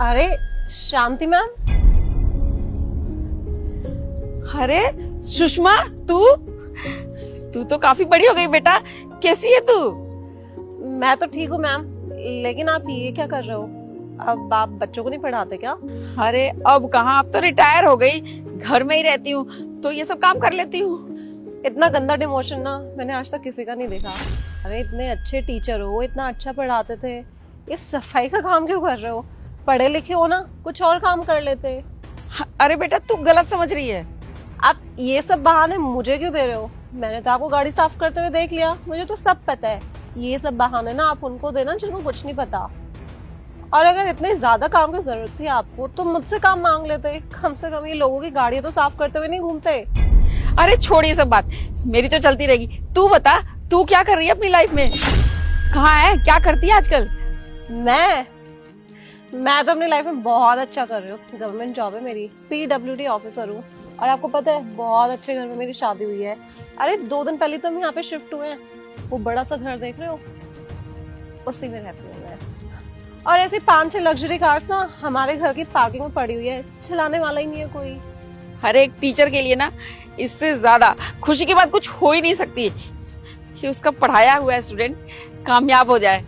अरे शांति मैम। अरे सुषमा, तू तो काफी बड़ी हो गई बेटा। कैसी है तू? मैं तो ठीक हूँ मैम, लेकिन आप ये क्या कर रहे हो? अब आप बच्चों को नहीं पढ़ाते क्या? अरे अब कहाँ, अब तो रिटायर हो गई, घर में ही रहती हूँ तो ये सब काम कर लेती हूँ। इतना गंदा डिमोशन ना मैंने आज तक किसी का नहीं देखा। अरे इतने अच्छे टीचर हो, इतना अच्छा पढ़ाते थे, ये सफाई का काम क्यों कर रहे हो? पढ़े लिखे हो ना, कुछ और काम कर लेते। अरे बेटा तू गलत समझ रही है। आप ये सब बहाने मुझे क्यों दे रहे हो? मैंने तो आपको गाड़ी साफ करते हुए देख लिया, मुझे तो सब पता है। ये सब बहाने ना आप उनको देना जिनको कुछ नहीं पता। और अगर इतने ज्यादा काम की जरूरत थी आपको तो मुझसे काम मांग लेते, कम से कम ये लोगों की गाड़ियां तो साफ करते हुए नहीं घूमते। अरे छोड़ ये सब बात, मेरी तो चलती रहेगी। तू बता, तू क्या कर रही है अपनी लाइफ में? कहाँ है, क्या करती है आजकल? मैं तो अपनी लाइफ में बहुत अच्छा कर रही हूँ। गवर्नमेंट जॉब है मेरी, PWD ऑफिसर हूँ। और आपको पता है बहुत अच्छे घर में मेरी शादी हुई है। अरे 2 दिन पहले तो हम यहाँ पे शिफ्ट हुए हैं। वो बड़ा सा घर देख रहे हो, उसी में रहती हूँ मैं। और ऐसी 5-6 लग्जरी कार्स ना हमारे घर की पार्किंग में पड़ी हुई है, चलाने वाला ही नहीं है कोई। हर एक टीचर के लिए ना इससे ज्यादा खुशी की बात कुछ हो ही नहीं सकती कि उसका पढ़ाया हुआ स्टूडेंट कामयाब हो जाए।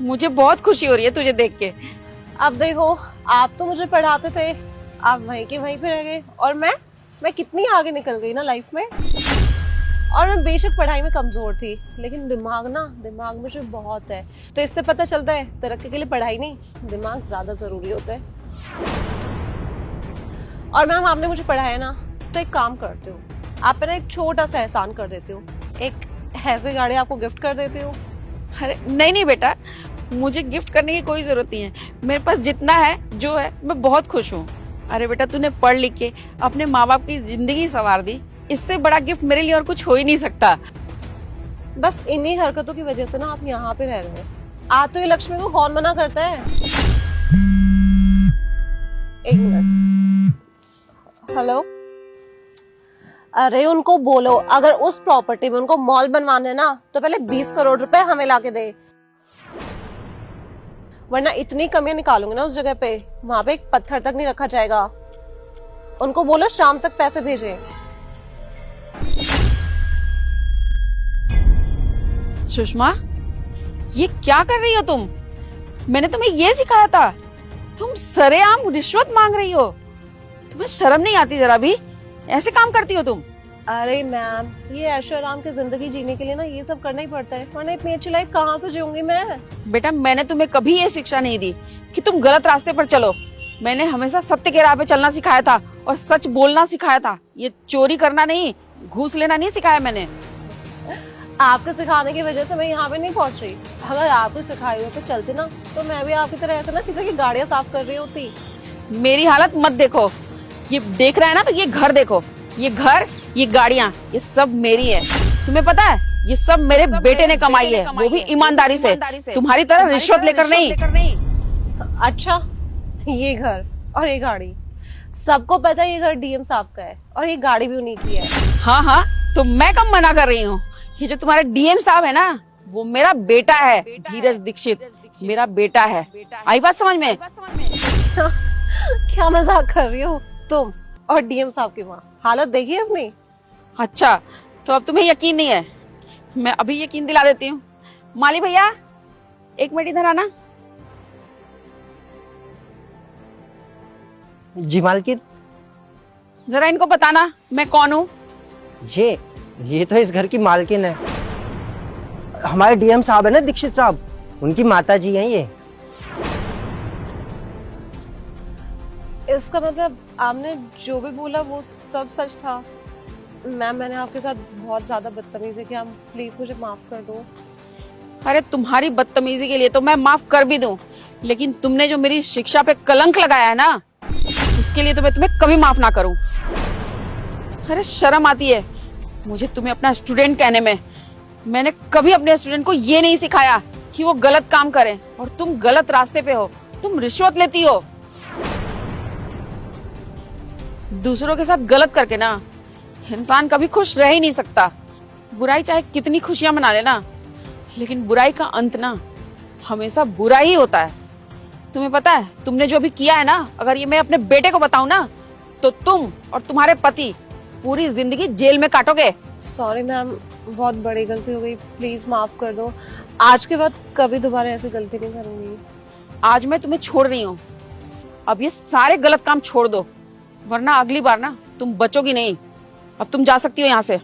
मुझे बहुत खुशी हो रही है तुझे देख के। अब देखो, आप तो मुझे पढ़ाते थे, आप वहीं के वहीं पे रह गए। और मैं कितनी आगे निकल गई ना लाइफ में। और मैं बेशक पढ़ाई में कमजोर थी, लेकिन दिमाग मुझे बहुत है। तो इससे पता चलता है तरक्की के लिए पढ़ाई नहीं, दिमाग ज्यादा जरूरी होता है। और मैम आपने मुझे पढ़ाया ना, तो एक काम करती हूँ, आप पे ना एक छोटा सा एहसान कर देती हूँ, एक ऐसी गाड़ी आपको गिफ्ट कर देती हूँ। अरे नहीं बेटा, मुझे गिफ्ट करने की कोई जरूरत नहीं है। मेरे पास जितना है जो है मैं बहुत खुश हूँ। अरे बेटा तूने पढ़ लिख के अपने माँ बाप की जिंदगी संवार दी, इससे बड़ा गिफ्ट मेरे लिए और कुछ हो ही नहीं सकता। बस इन्हीं हरकतों की वजह से ना आप यहाँ पे रह गए। आज तो ये लक्ष्मी को कौन मना करता है? एक मिनट। हेलो, अरे उनको बोलो अगर उस प्रॉपर्टी में उनको मॉल बनवाना है ना, तो पहले 20 करोड़ रुपए हमें लाके दे, वरना इतनी कमियां निकालूंगी ना उस जगह पे, वहां पे एक पत्थर तक नहीं रखा जाएगा। उनको बोलो शाम तक पैसे भेजें। सुषमा, ये क्या कर रही हो तुम? मैंने तुम्हें ये सिखाया था, तुम सरेआम रिश्वत मांग रही हो। तुम्हें शर्म नहीं आती जरा भी? ऐसे काम करती हो तुम? अरे मैम, ये ऐशो आराम की जिंदगी जीने के लिए ना ये सब करना ही पड़ता है, वरना इतनी अच्छी लाइफ कहाँ से जीऊंगी मैं? बेटा मैंने तुम्हें कभी ये शिक्षा नहीं दी कि तुम गलत रास्ते पर चलो। मैंने हमेशा सत्य के राह पे चलना सिखाया था और सच बोलना सिखाया था। ये चोरी करना नहीं, घूस लेना नहीं सिखाया मैंने। आपके सिखाने की वजह से मैं यहाँ पे नहीं पहुँच रही। अगर आपको सिखाई हो तो चलती ना, तो मैं भी आपकी तरह ऐसे ना किसी की गाड़ियाँ साफ कर रही होती। मेरी हालत मत देखो, ये देख रहा है ना, तो ये घर देखो। ये घर, ये गाड़ियाँ, ये सब मेरी है। तुम्हें पता है ये सब मेरे बेटे ने कमाई है, वो भी ईमानदारी से, तुम्हारी तरह रिश्वत लेकर नहीं। अच्छा, ये घर और ये गाड़ी, सबको पता है ये घर DM साहब का है और ये गाड़ी भी उन्हीं की है। हाँ, तो मैं कब मना कर रही हूँ? ये जो तुम्हारे DM साहब है ना, वो मेरा बेटा है, धीरज दीक्षित मेरा बेटा है। आई बात समझ में? क्या मजाक कर रही हो तुम और DM साहब की माँ? हालत देखिए अपनी। अच्छा, तो अब तुम्हें यकीन नहीं है? मैं अभी यकीन दिला देती हूँ। माली भैया, 1 मिनट इधर आना। जी मालकिन। जरा इनको बताना मैं कौन हूँ। ये तो इस घर की मालकिन है। हमारे DM साहब है ना, दीक्षित साहब, उनकी माता जी हैं ये। इसका मतलब आपने जो भी बोला वो सब सच था? मैम मैंने आपके साथ बहुत ज्यादा बदतमीजी किया, प्लीज मुझे माफ कर दो। अरे तुम्हारी बदतमीजी के लिए तो मैं माफ कर भी दूं, लेकिन तुमने जो मेरी शिक्षा पे कलंक लगाया है ना, उसके लिए तो मैं तुम्हें कभी माफ ना करूं। अरे शर्म आती है मुझे तुम्हें अपना स्टूडेंट कहने में। मैंने कभी अपने स्टूडेंट को ये नहीं सिखाया कि वो गलत काम करें, और तुम गलत रास्ते पे हो, तुम रिश्वत लेती हो। दूसरों के साथ गलत करके ना इंसान कभी खुश रह ही नहीं सकता। बुराई चाहे कितनी खुशियां मना लेना, लेकिन बुराई का अंत ना हमेशा बुरा ही होता है। तुम्हें पता है तुमने जो अभी किया है ना, अगर ये मैं अपने बेटे को बताऊं ना तो तुम और तुम्हारे पति पूरी जिंदगी जेल में काटोगे। सॉरी मैम, बहुत बड़ी गलती हो गई, प्लीज माफ कर दो। आज के बाद कभी दोबारा ऐसी गलती नहीं करूंगी। आज मैं तुम्हें छोड़ रही हूँ, अब ये सारे गलत काम छोड़ दो, वरना अगली बार ना तुम बचोगी नहीं। अब तुम जा सकती हो यहाँ से।